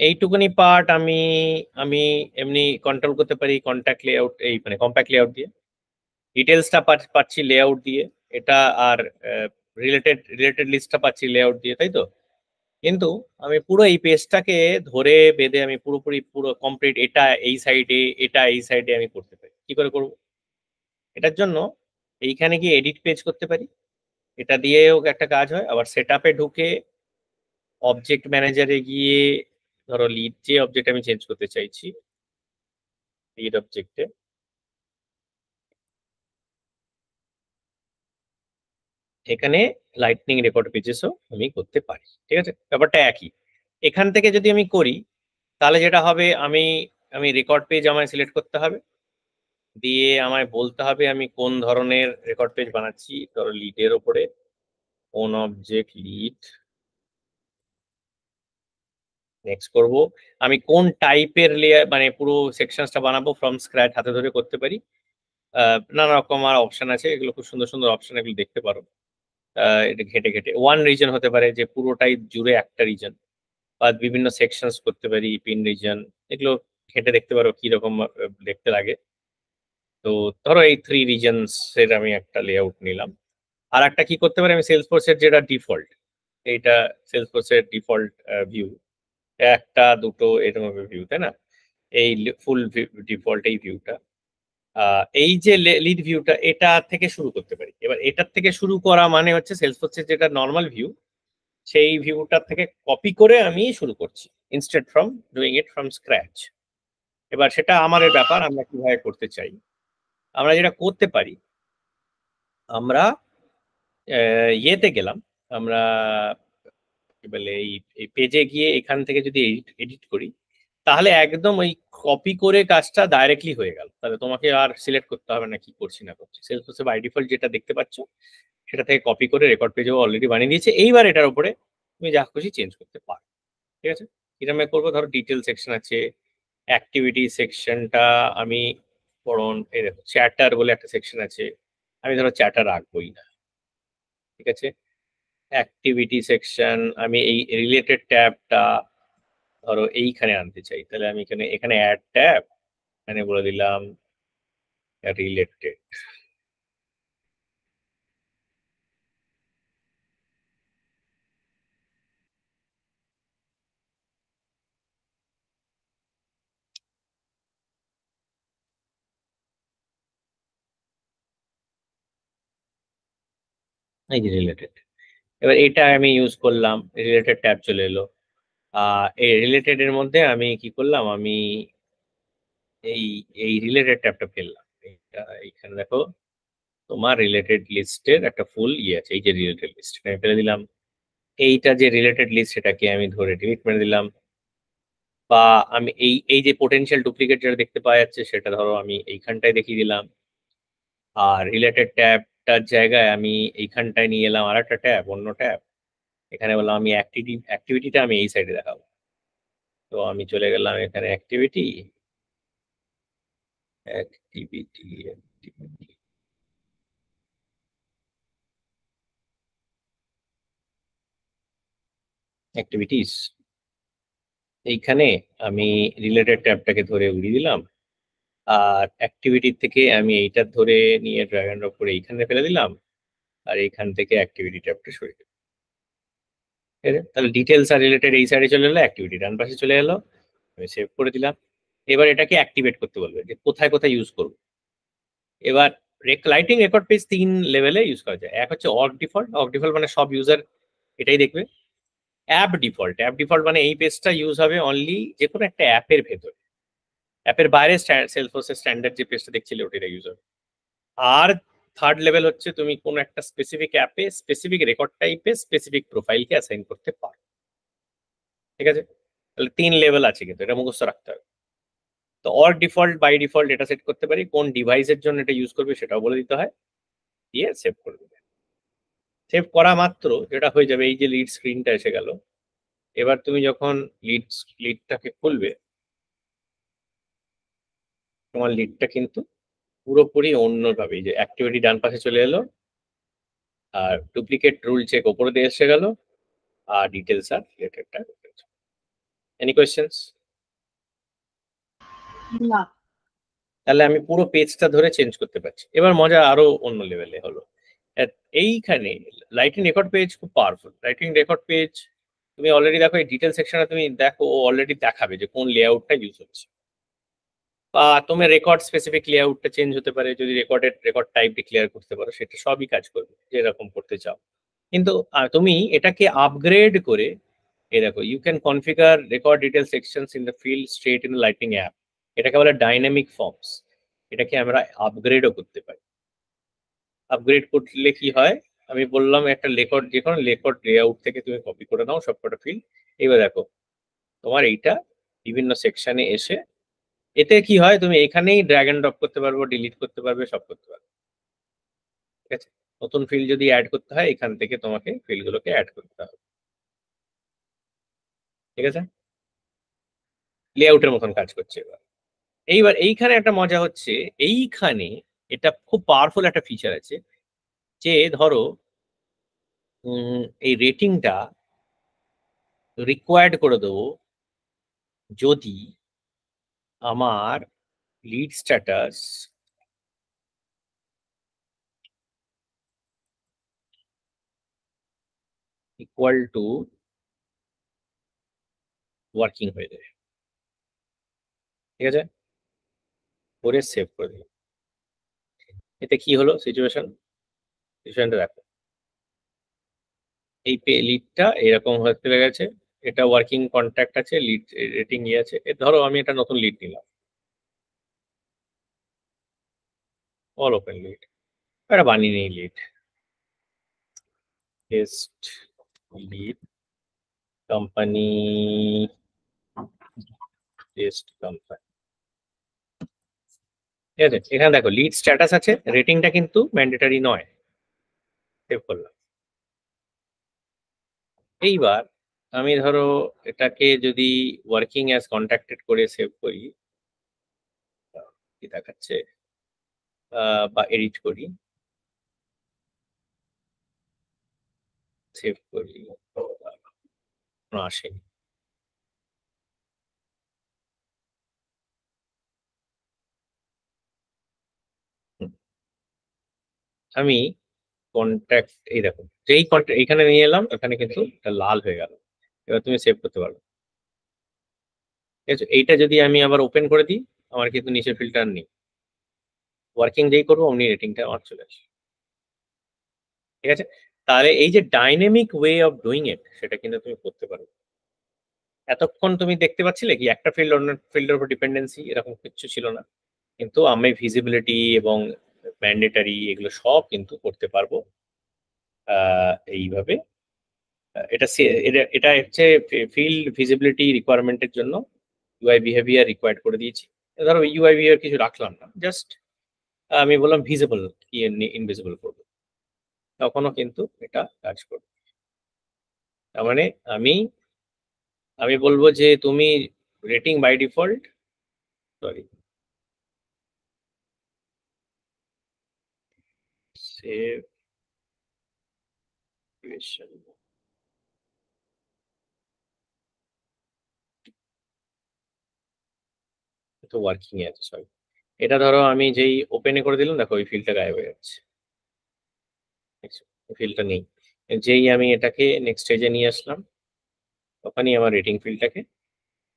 এইটুকুনি পার্ট আমি আমি এমনি কন্ট্রোল করতে পারি কন্ট্যাক্ট লেআউট, এই মানে কম্প্যাক্ট লেআউট দিয়ে। ডিটেলসটা পাচ্ছি লেআউট দিয়ে, এটা আর রিলেটেড লিস্টটা পাচ্ছি লেআউট দিয়ে, তাই তো? কিন্তু আমি পুরো এই পেজটাকে ধরে বেঁধে আমি পুরোপুরি পুরো কমপ্লিট এটা এই সাইডে এটা এই সাইডে আমি করতে পারি। কি করে করব? এটার জন্য এইখানে গিয়ে এডিট পেজ করতে পারি, এটা দিয়েও একটা কাজ হয়। আবার সেট আপে ঢুকে অবজেক্ট ম্যানেজারে গিয়ে ধরো লিড যে অবজেক্ট আমি চেঞ্জ করতে চাইছি, লিড অবজেক্টে এখানে লাইটনিং রেকর্ড পেজেসও আমি করতে পারি। ঠিক আছে, ব্যাপারটা একই। এখান থেকে যদি আমি করি তাহলে যেটা হবে, আমি আমি রেকর্ড পেজ আমায় সিলেক্ট করতে হবে, দিয়ে আমায় বলতে হবে আমি কোন ধরনের রেকর্ড পেজ বানাচ্ছি। ধরো লিডের ওপরে কোন অবজেক্ট লিড, নেক্সট করব। আমি কোন টাইপের লেয়ার মানে পুরো সেকশনসটা বানাবো ফ্রম স্ক্র্যাচ, হাতে ধরে করতে পারি। নানা রকম আর অপশন আছে, এগুলো খুব সুন্দর সুন্দর অপশন, এগুলো দেখতে পারো। এটা ঘেটে ঘেটে ওয়ান রিজন হতে পারে যে পুরোটাই জুড়ে একটা রিজন, বা বিভিন্ন সেকশনস করতে পারি, পিন রিজন, এগুলো ঘেটে দেখতে পারো কিরকম দেখতে লাগে। তো ধরো এই 3 রিজনস এর আমি একটা লেআউট নিলাম। আর একটা কি করতে পারি, আমি সেলসফোর্স এর যেটা ডিফল্ট, এইটা সেলসফোর্স এর ডিফল্ট ভিউ, একটা দুটো এরকম ভিউ, তাই না? এই ফুল ডিফল্ট এই ভিউটা, এই যে লিড ভিউটা, এটা থেকে শুরু করতে পারি। এবার এটার থেকে শুরু করা মানে হচ্ছে সেলসফোর্স এর যেটা নর্মাল ভিউ, সেই ভিউটা থেকে কপি করে আমি শুরু করছি, instead from doing it from scratch. এবার সেটা আমাদের ব্যাপার, আমরা কিভাবে করতে চাই। আমরা যেটা করতে পারি, আমরা ইয়েতে গেলাম, আমরা কি বলে এই এই পেজে গিয়ে এখান থেকে যদি এডিট করি, তাহলে একদম ওই কপি করে কাজটা ডাইরেক্টলি হয়ে গেল। তাহলে তোমাকে আর সিলেক্ট করতে হবে না কি করছি না করছি, সেলসফোর্সে বাই ডিফল্ট যেটা দেখতে পাচ্ছ সেটা থেকে কপি করে রেকর্ড পেজেও অলরেডি বানিয়ে দিয়েছে। এইবার এটার উপরে তুমি যা খুশি চেঞ্জ করতে পারো। ঠিক আছে, এটা আমি করবো। ধরো ডিটেল সেকশন আছে, অ্যাক্টিভিটি সেকশনটা আমি বরং এই দেখো চ্যাটার বলে একটা সেকশন আছে, আমি ধরো চ্যাটার রাখবোই না। ঠিক আছে, অ্যাক্টিভিটি সেকশন আমি এই রিলেটেড ট্যাবটা ধরো এইখানে আনতে চাই, তাহলে আমি এখানে এখানে অ্যাড ট্যাব, এখানে বলে দিলাম রিলেটেড। এই যে রিলেটেড, এবার এটা আমি ইউজ করলাম, রিলেটেড ট্যাব চলে এলো। এই রিলেটেড এর মধ্যে আমি কি করলাম, আমি এই এই রিলেটেড ট্যাবটা ফেললাম। এটা এইখানে দেখো তোমার রিলেটেড লিস্টের একটা ফুল ইয়ে আছে, এই যে রিলেটেড লিস্ট আমি ফেলে দিলাম। এইটা যে রিলেটেড লিস্ট সেটাকে আমি ধরে ডিলিট করে দিলাম। বা আমি এই এই যে পোটেনশিয়াল ডুপ্লিকেট যেটা দেখতে পাওয়া যাচ্ছে সেটা ধরো আমি এইখানটায় দেখিয়ে দিলাম। আর রিলেটেড ট্যাবটার জায়গায় আমি এইখানটায় নিয়ে এলাম আর একটা ট্যাব, অন্য ট্যাব, এখানে বললাম আমি অ্যাক্টিভিটিটা আমি এই সাইডে দেখাবো। তো আমি চলে গেলাম এখানে অ্যাক্টিভিটি, অ্যাক্টিভিটি, অ্যাক্টিভিটিস, এইখানে আমি রিলেটেড ট্যাবটাকে ধরে উড়িয়ে দিলাম। আর অ্যাক্টিভিটি থেকে আমি এইটা ধরে নিয়ে ড্র্যাগ এন্ড ড্রপ করে এইখানে ফেলে দিলাম। আর এইখান থেকে অ্যাক্টিভিটি ট্যাবটা সরিয়ে দিলাম। ঠিক আছে? তাহলে ডিটেলস আর রিলেটেড এই সাইডে চলে এলো, অ্যাক্টিভিটি ডান পাশে চলে এলো, আমি সেভ করে দিলাম। এবার এটাকে অ্যাক্টিভেট করতে বলবে যে কোথায় কোথায় ইউজ করবো। এবার লাইটিং রেকর্ড পেজ 3 লেভেলে ইউজ করা যায়। এক হচ্ছে অর্গ ডিফল্ট, অর্গ ডিফল্ট মানে সব ইউজার এটাই দেখবে। অ্যাপ ডিফল্ট, অ্যাপ ডিফল্ট মানে এই পেজটা ইউজ হবে অনলি যে কোনো একটা অ্যাপের ভেতরে, অ্যাপের বাইরে সেলসফোর্সের স্ট্যান্ডার্ড যে পেজটা দেখছিলে ওটা ইউজ হবে। আর থার্ড লেভেল হচ্ছে তুমি কোনো একটা স্পেসিফিক অ্যাপে স্পেসিফিক রেকর্ড টাইপে স্পেসিফিক প্রোফাইলকে অ্যাসাইন করতে পারো। ঠিক আছে, তাহলে 3 লেভেল আছে, কিন্তু এটা মুখস্থ রাখতে হবে। তো অর ডিফল্ট বাই ডিফল্ট এটা সেট করতে পারি, কোন ডিভাইসের জন্য এটা ইউজ করবে সেটাও বলে দিতে হয়, দিয়ে সেভ করে দেবে। সেভ করা মাত্র যেটা হয়ে যাবে, এই যে লিড স্ক্রিনটা এসে গেল। এবার তুমি যখন লিডটাকে খুলবে, তোমার লিডটা কিন্তু পুরোপুরি অন্যভাবে, এই যে অ্যাক্টিভিটি ডান পাশে চলে এলো, আর ডুপ্লিকেট রুল চেক ওপরে দিয়ে এসে গেল, আর ডিটেলস আর রিলেটেডটা। Any questions? না। তাহলে আমি পুরো পেজটা ধরে চেঞ্জ করতে পারছি। এবার মজা আরো অন্য লেভেলে হলো। এইখানে লাইটিং রেকর্ড পেজ খুব পাওয়ারফুল। লাইটিং রেকর্ড পেজ তুমি অলরেডি দেখো, এই ডিটেল সেকশনে তুমি দেখো, ও অলরেডি দেখাবে যে কোন লেআউটটা ইউজ হচ্ছে, বা তোমার রেকর্ড স্পেসিফিক লেআউটটা চেঞ্জ হতে পারে। যদি রেকর্ড টাইপ ডিক্লেয়ার করতে পারো, সেটা সবই কাজ করবে যেরকম করতে চাও। কিন্তু তুমি এটাকে আপগ্রেড করে, এই দেখো, you can configure record detail sections in the field straight in lighting app. এটাকে বলে ডাইনামিক ফর্মস। এটাকে আমরা আপগ্রেডও করতে পারি। আপগ্রেড করলে কি হয়, আমি বললাম একটা রেকর্ড, যে কোনো রেকর্ড লেআউট থেকে তুমি কপি করে নাও সবকটা ফিল্ড। এবার দেখো তোমার এইটা বিভিন্ন সেকশনে এসে, এতে কি হয়, তুমি এখানেই ড্র্যাগ এন্ড ড্রপ করতে পারবো, ডিলিট করতে পারবে, সব করতে পারবে। ঠিক আছে, নতুন ফিল্ড যদি অ্যাড করতে হয়, এখান থেকে তোমাকে ফিল্ডগুলোকে অ্যাড করতে হবে। ঠিক আছে, লেআউটের মতন কাজ করছে। এইবার এইখানে একটা মজা হচ্ছে, এইখানে এটা খুব পাওয়ারফুল একটা ফিচার আছে, যে ধরো এই রেটিংটা রিকোয়ার্ড করে দেবো যদি আমার lead status equal to working হয়ে যায়। ঠিক আছে, করে সেভ করে দিলাম। এতে কি হলো সিচুয়েশনটা দেখো, এই লিডটা এরকম হতে গেছে, এটা ওয়ার্কিং কন্ট্যাক্ট আছে, লিড রেটিং ইয়ে আছে। ধরো আমি একটা নতুন লিড নিলাম, অল ওপেন লিড, একটা বানিয়ে নিই lead, test lead company, test company. ঠিক আছে, এখানে দেখো লিড স্ট্যাটাস আছে, রেটিংটা কিন্তু ম্যান্ডেটরি নয়। সেভ করলাম। এইবার আমি ধরো এটাকে যদি ওয়ার্কিং অ্যাজ কন্ট্যাক্টেড করে সেভ করি, কি দেখাচ্ছে, বা এডিট করি, সেভ করি, আসেনি। আমি কন্ট্যাক্ট, এই দেখো, যেই কন্ট্যাক্ট এখানে নিয়ে এলাম, এখানে কিন্তু এটা লাল হয়ে গেল। এবার তুমি সেভ করতে পারো। ঠিক আছে, এইটা যদি আমি আবার ওপেন করে দিই, আমার কিন্তু নিচে ফিল্টার নেই। ওয়ার্কিং যেই করবো অমনি রেটিংটা আমার চলে আসে। ঠিক আছে, তাহলে এই যে dynamic way of doing it, সেটা কিন্তু তুমি করতে পারো। এতক্ষণ তুমি দেখতে পাচ্ছিলে কি একটা ফিল্ড অন্য ফিল্ডের উপর ডিপেন্ডেন্সি, এরকম কিছু ছিল না। কিন্তু আমি ভিজিবিলিটি এবং ম্যান্ডেটারি এগুলো সব কিন্তু করতে পারবো এইভাবে। এটা হচ্ছে ফিল্ড ভিজিবিলিটি রিকোয়ারমেন্টের জন্য ইউআই বিহেভিয়ার রিকোয়ার্ড করে দিয়েছি। ধরো ইউআই বিহেভিয়ার কিছু রাখলাম না, জাস্ট আমি বললাম ভিজিবল কি ইনভিজিবল করবো, তখনও কিন্তু এটা কাজ করবে। তার মানে আমি আমি বলবো যে তুমি rating by default, sorry, save তো ওয়ার্কিং এ আছে, সরি। এটা ধরো আমি যেই ওপেনে করে দিলাম, দেখো ওই ফিল্ডটা গায়েব হয়ে যাচ্ছে, ফিল্ডটা নেই। যেই আমি এটাকে নেক্সট স্টেজে নিয়ে আসলাম, তখনই আমার রেটিং ফিল্ডটাকে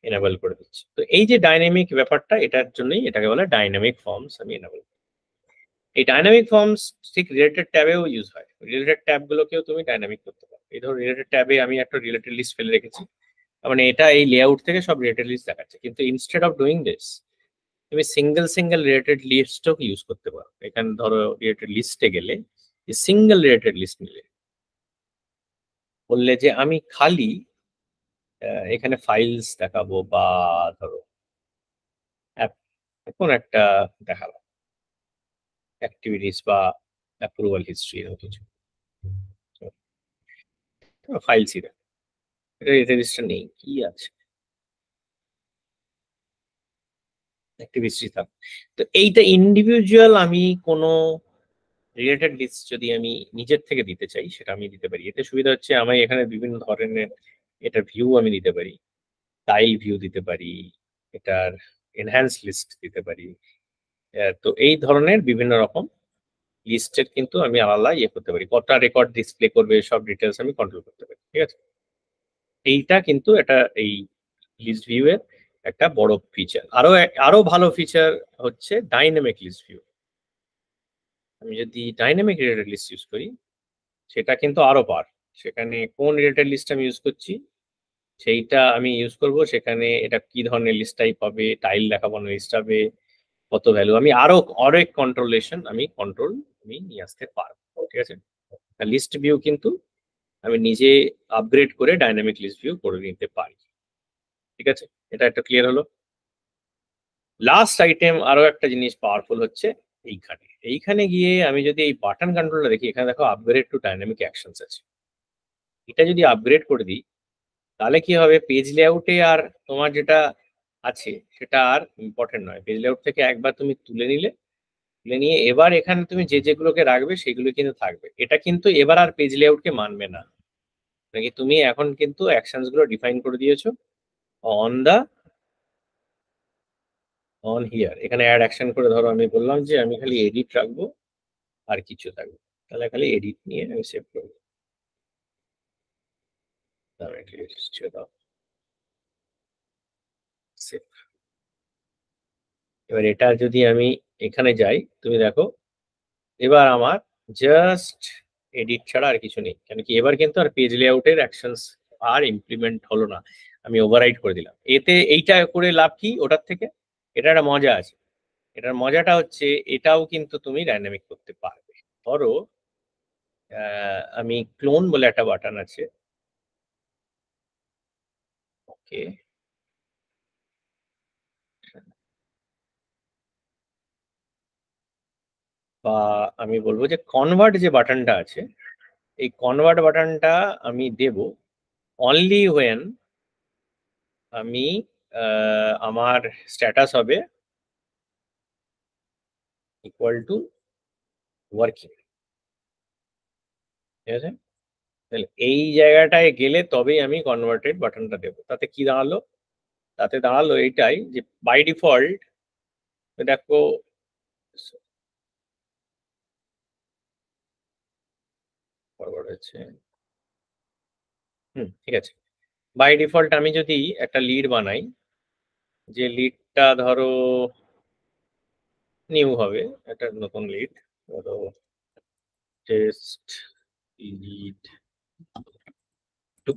এনাবেল করে দিচ্ছি। তো এই যে ডাইনামিক ব্যাপারটা, এটার জন্যই এটাকে বলে ডাইনামিক ফর্মস আমি এনাবেল। এই ডাইনামিক ফর্মস ঠিক রিলেটেড ট্যাবেও ইউজ হয়। রিলেটেড ট্যাব গুলোকেও তুমি ডাইনামিক করতে পারো। এই ধরো রিলেটেড ট্যাবে আমি একটা রিলেটেড লিস্ট ফেলে রেখেছি, মানে এটা এই লেআউট থেকে সব রিলেটেড লিস্ট দেখাচ্ছে। কিন্তু ইনস্টেড অফ ডুইং দিস, তুমি সিঙ্গেল রিলেটেড লিস্টও ইউজ করতে পারো। এখানে ধরো রিলেটেড লিস্টে গেলে, সিঙ্গেল রিলেটেড লিস্ট নিলে, বললে যে আমি খালি এখানে ফাইলস দেখাবো, বা ধরো কোন একটা দেখালাম, অ্যাক্টিভিটিস বা অ্যাপ্রুভাল হিস্ট্রি, এরকম কিছু ফাইলসই দেখ, এটা রেজিস্টার নেই, কি আছে, অ্যাক্টিভিটি থাক। তো এইটা ইন্ডিভিজুয়াল আমি কোনো রিলেটেড লিস্ট যদি আমি নিজের থেকে দিতে চাই, সেটা আমি দিতে পারি। এতে সুবিধা হচ্ছে আমি এখানে বিভিন্ন ধরনের এটা ভিউ আমি দিতে পারি। টাইল ভিউ দিতে পারি, এটার এনহ্যান্স লিস্ট দিতে পারি। তো এই ধরনের বিভিন্ন রকম লিস্টের কিন্তু আমি আলাদা করতে পারি, কটা রেকর্ড ডিসপ্লে করবে সব ডিটেলস আমি কন্ট্রোল করতে পারি। ঠিক আছে, এইটা কিন্তু এটা এই লিস্ট ভিউ এর একটা বড় ফিচার। আরো ভালো ফিচার হচ্ছে ডাইনামিক লিস্ট ভিউ। আমি যদি ডাইনামিক রিলেটেড লিস্ট ইউজ করি সেটা কিন্তু আরো পার, সেখানে কোন রিলেটেড লিস্ট আমি ইউজ করছি সেইটা আমি ইউজ করব, সেখানে এটা কি ধরনের লিস্ট টাইপ হবে, টাইল দেখাবো না লিস্ট হবে, কত ভ্যালু, আমি আরো অনেক কন্ট্রোলেশন আমি নিয়ে আসতে পারবো। ঠিক আছে, লিস্ট ভিউ কিন্তু আমি নিজে আপগ্রেড করে ডাইনামিক লিস্ট ভিউ করে নিতে পারি। ঠিক আছে, এটা একটা ক্লিয়ার হলো। লাস্ট আইটেম আরো একটা জিনিস পাওয়ারফুল হচ্ছে এইখানে গিয়ে আমি যদি এই বাটন কন্ট্রোলটা দেখি, এখানে দেখো আপগ্রেড টু ডাইনামিক অ্যাকশনস আছে। এটা যদি আপগ্রেড করে দিই তাহলে কি হবে, পেজ লেআউটে আর তোমার যেটা আছে সেটা আর ইম্পর্টেন্ট নয়। পেজ লেআউট থেকে একবার তুমি তুলে নিয়ে এবার এখানে তুমি যেগুলোকে রাখবে সেগুলো কিন্তু থাকবে। এটা কিন্তু এবার আর পেজ লেআউটকে মানবে না, নাকি তুমি এখন কিন্তু অ্যাকশনস গুলো ডিফাইন করে দিয়েছো অন হিয়ার। এখানে অ্যাড অ্যাকশন করে ধরো আমি বললাম যে আমি খালি এডিট রাখবো আর কিছু থাকবে, তাহলে খালি এডিট নিয়ে আমি সেভ করবো। এবার এটা যদি আমি এখানে যাই, তুমি দেখো এবার আমার জাস্ট এডিট ছাড়া আর কিছু নেই, কেন কি এবার কিন্তু আর পেজ লেআউটের অ্যাকশনস আর ইমপ্লিমেন্ট হলো না, আমি ওভাররাইট করে দিলাম। এতে এইটা করে লাভ কি ওটার থেকে, এটা একটা মজা আছে। এটার মজাটা হচ্ছে এটাও কিন্তু তুমি ডাইনামিক করতে পারবে। ধরো আমি ক্লোন বলে একটা বাটন আছে, ওকে, বা আমি বলবো যে কনভার্ট যে বাটনটা আছে, এই কনভার্ট বাটনটা আমি দেব অনলি ওয়েন আমি আমার স্ট্যাটাস হবে ইকুয়াল টু ওয়ার্কিং। ঠিক আছে, তাহলে এই জায়গাটায় গেলে তবেই আমি কনভার্টেড বাটনটা দেবো। তাতে কি দাঁড়ালো, তাতে দাঁড়ালো এইটাই যে বাই ডিফল্ট দেখো ফরওয়ার্ড হচ্ছে, ঠিক আছে, বাই ডিফল্ট আমি যদি একটা লিড বানাই, যে লিডটা ধরো নিউ হবে, একটা নতুন লিড, ধরো টেস্ট লিড 2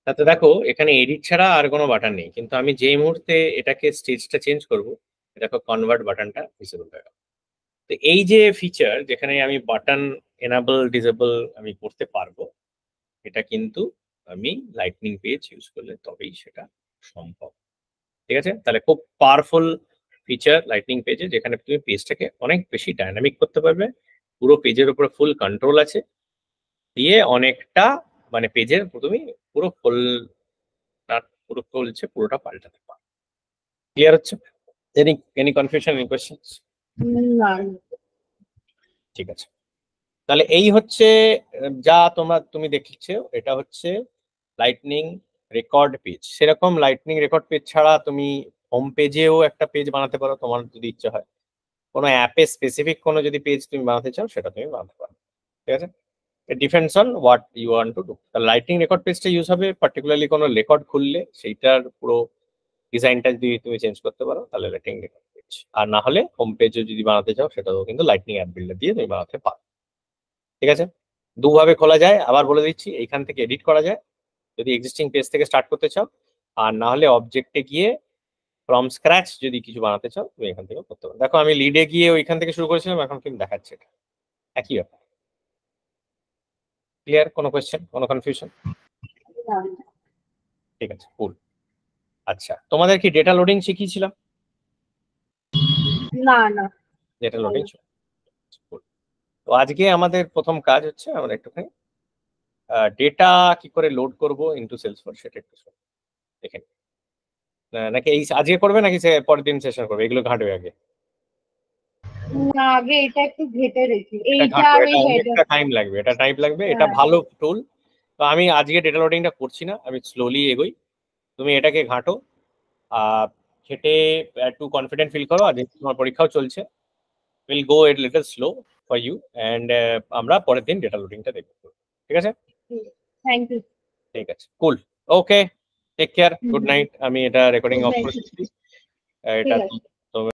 তাতে দেখো এখানে এডিট ছাড়া আর কোনো বাটন নেই, কিন্তু আমি যেই মুহূর্তে এটাকে স্টেজটা চেঞ্জ করব, দেখো কনভার্ট বাটনটা ভিজিবল হয়ে গেল। তো এই যে ফিচার যেখানে আমি বাটন এনাবল ডিসেবল আমি করতে পারবো, এটা কিন্তু আমি লাইটনিং পেজ ইউজ করলে তবেই সেটা সম্ভব। ঠিক আছে, তাহলে খুব পাওয়ারফুল ফিচার লাইটনিং পেজে, যেখানে তুমি পেজটাকে অনেক বেশি ডাইনামিক করতে পারবে, পুরো পেজের উপরে ফুল কন্ট্রোল আছে, দিয়ে অনেকটা মানে পেজের তুমি পুরো ফুল পুরো চলছে পুরোটা পাল্টাতে পারো। ক্লিয়ার হচ্ছে? Any confusion, any questions? ঠিক আছে, তাহলে এই হচ্ছে যা তুমি দেখছো, এটা হচ্ছে লাইটনিং রেকর্ড পেজ। সেরকম লাইটনিং রেকর্ড পেজ ছাড়া তুমি হোম পেজেও একটা পেজ বানাতে পারো, তোমার যদি ইচ্ছা হয়। কোনো অ্যাপে স্পেসিফিক কোনো যদি পেজ তুমি বানাতে চাও সেটা তুমি বানাতে পারো। ঠিক আছে, it depends on what you want to do. Lightning record পেজটা ইউজ হবে পার্টিকুলারলি কোনো রেকর্ড খুললে সেইটার পুরো ডিজাইনটা যদি তুমি চেঞ্জ করতে পারো তাহলে লাইটনিং রেকর্ড পেজ, আর না হলে হোম পেজও যদি বানাতে চাও সেটাও কিন্তু লাইটনিং অ্যাপ বিল্ডার দিয়ে তুমি বানাতে পারো। ঠিক আছে, দুভাবে খোলা যায়, আবার বলে দিচ্ছি, এইখান থেকে এডিট করা যায় যদি এক্সিস্টিং পেজ থেকে স্টার্ট করতে চাও, আর না হলে অবজেক্টে গিয়ে ফ্রম স্ক্র্যাচ যদি কিছু বানাতে চাও তুমি এখান থেকে করতে পারো। দেখো আমি লিডে গিয়ে ওইখান থেকে শুরু করেছিলাম, এখন কিন্তু দেখাচ্ছে এটা একই ব্যাপার। ক্লিয়ার? কোনো কোয়েশ্চেন, কোনো কনফিউশন? ঠিক আছে, কুল। আচ্ছা, তোমাদের কি ডেটা লোডিং শিখিয়েছিলাম? না না, ডেটা লোডিং। তো আজকে আমাদের প্রথম কাজ হচ্ছে আমরা একটুখানি ডেটা কি করে লোড করব ইনটু সেলসফোর্স সেটা একটু দেখে নিই। নাকি এই আজকে করবে নাকি পরের দিন সেশন করবে, এগুলো ঘাঁটবে আগে? না, আগে এটা একটু ঘেটে দেখি, এইটা আর ওই হেডার। টাইম লাগবে, এটা টাইম লাগবে। এটা ভালো টুল, তো আমি আজকে ডেটা লোডিংটা করছি না, আমি স্লোলি এগোই। তুমি এটাকে ঘাঁটো, ঘেটে একটু কনফিডেন্ট ফিল করো। আর যেহেতু তোমার পরীক্ষাও চলছে, will go a little slow for you, and আমরা পরের দিন ডেটা লোডিংটা দেখবো। ঠিক আছে? Thank you. ঠিক আছে, cool, okay, take care, good night. আমি এটা রেকর্ডিং অফ করে দিচ্ছি। এটা